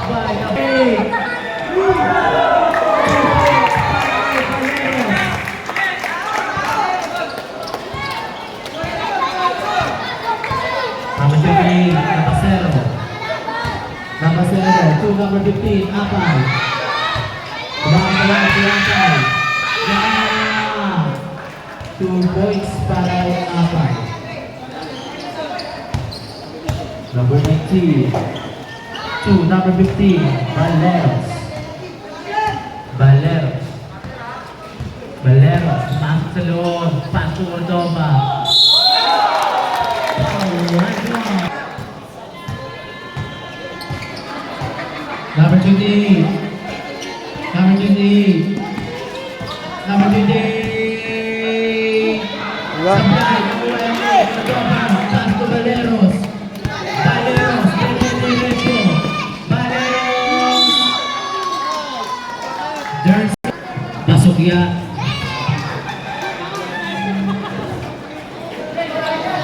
by number 8. Number 15, Napasero. Napasero, to number 15, Apay. Kumakalawa si Apay. Yeah! 2 points para kay Apay. Number 19, to number 15, Baleros. Baleros. Baleros, pasok sa loob, pasok sa Cordova. Number 28. Number 28. Number 28. Supply. Pass to Baleros. Baleros. Diretso. Baleros. There's pasok yan.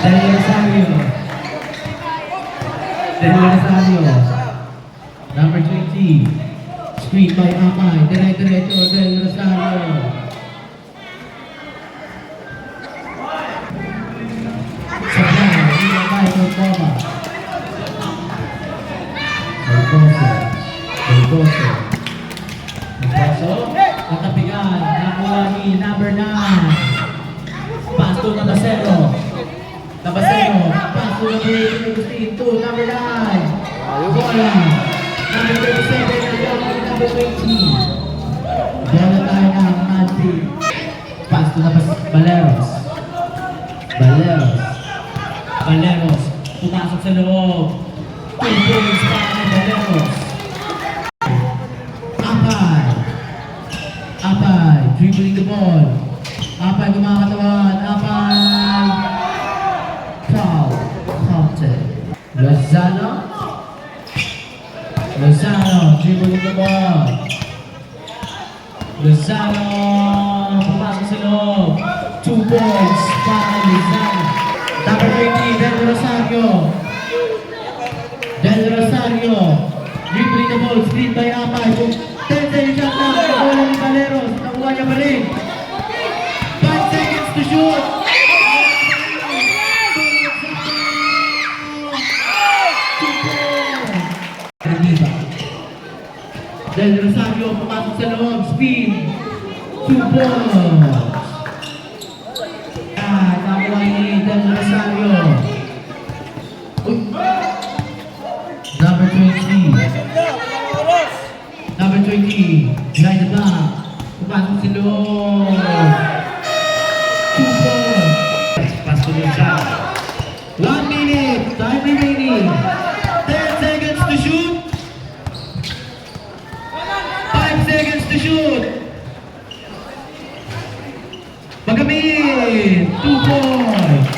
Del Rosario. Del Rosario. Number 20. Screen by Apay. Diretso Del Rosario. Supply. Ila by Cordova. Belgoso. Natapigan. Nakuha ni number 9. Pass to Napasero. Napasero. Pass to number 9. Bola. Number 37. Number 20. Bola tayo ng Manti. Pass to Baleros. Baleros. Baleros. Pumasok sa loob. 2 points para kay Baleros. Apay. Apay. Dribbling the ball. Apay kumakatawan. Apay. Foul. Counted. Lozano. Lozano. Dribbling the ball. Lozano. Pumasok sa loob. 2 points para kay Lozano. Number 20. Del Rosario. Del Rosario. Dribbling the ball. Screen by Apay. 10 seconds shot lang. Nakuha ni Baleros. Nakuha niya pa rin. 5 seconds to shoot. Del Rosario pumasok sa loob. Spin. 2 points. Nakuha ni Del Rosario. Number 20. Number 20. Behind the back. Pumasok sa loob. 2 points. Pass to Lozano. 1 minute. Time remaining. 10 seconds to shoot. 5 seconds to shoot. Magamit. 2 points.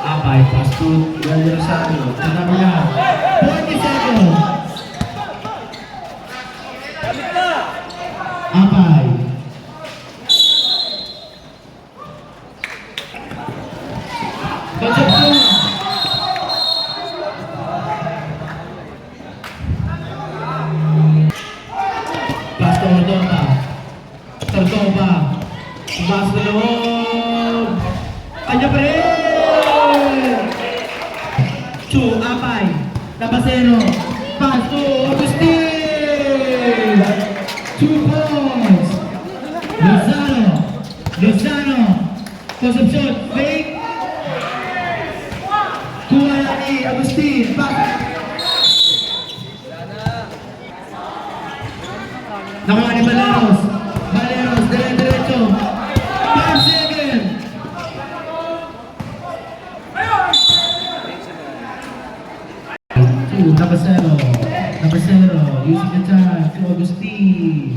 Apay, pass to Del Rosario. Tanabi na. 40 seconds. Apay. Concepcion. Pass to Cordova. Cordova. Pass to loob. Kanya pa rin. 2, Apay. Napasero. Pass to Agustin. 2 points. Lozano. Lozano. Concepcion. Fake. Kuha na ni Agustin. Pass. Nakuha ni Baleros. Baleros. Diretso. 5 seconds. Napasero. Using the time to Agustin.